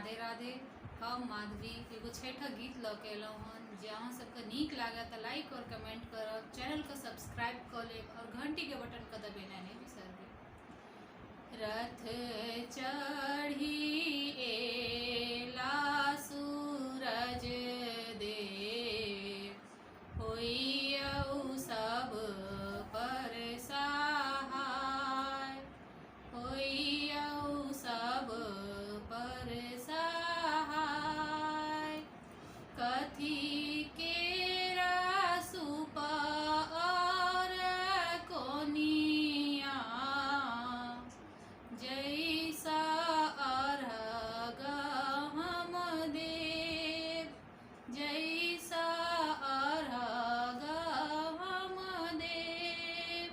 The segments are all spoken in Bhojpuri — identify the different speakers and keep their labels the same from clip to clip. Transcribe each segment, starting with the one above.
Speaker 1: राधे राधे। हम माधवी एगो छठा गीत लऽ के अयलहुँ हन। जे अहाँ सबके नीक लागे तो लाइक और कमेंट करब, चैनल को सब्सक्राइब कर लेब और घंटी के बटन को दबेना नहीं बिसरबे। रथ चढ़ी एला सूरज देव, होइयौ सब पर सहाय, होइयौ सब पर सहाय। कथी केरा सूप और कोनिया, जैसा अर्घ हम देव, जैसा अर्घ हम देव।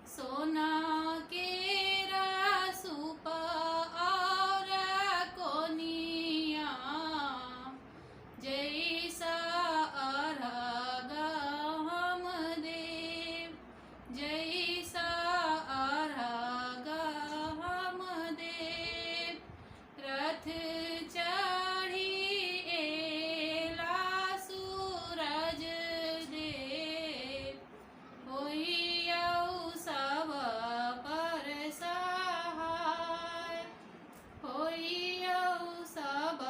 Speaker 1: सोना केरा सूप और कोनिया, जैसा अर्घ हम देव, जैसा अर्घ हम देव। रथ चढ़ी एला सूरज देव, होइयौ सब पर सहाय, होइयौ सब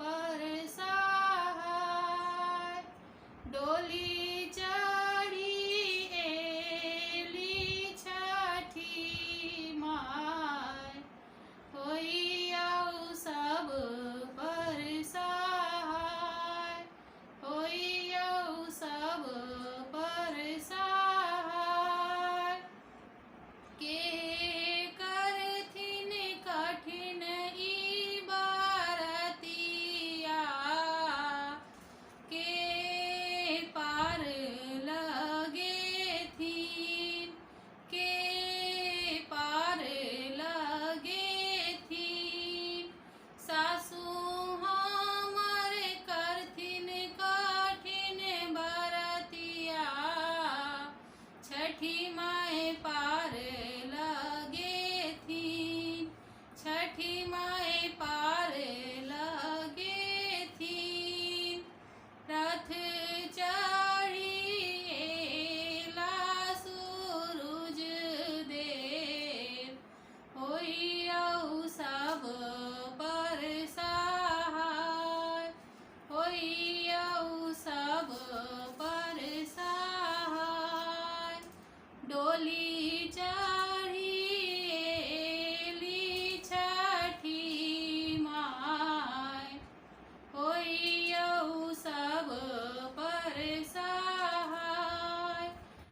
Speaker 1: पर सहाय। डोली चढ़ी एली छठी माय, होइयौ सब पर सहाय, होइयौ सब पर सहाय। के करथिन कठिन ई बरतिया, के पार लगेथिन, के पार लगेथिन। सासु हमर करथिन कठिन बरतिया, छठी माय पार लगेथिन, छठी माय पार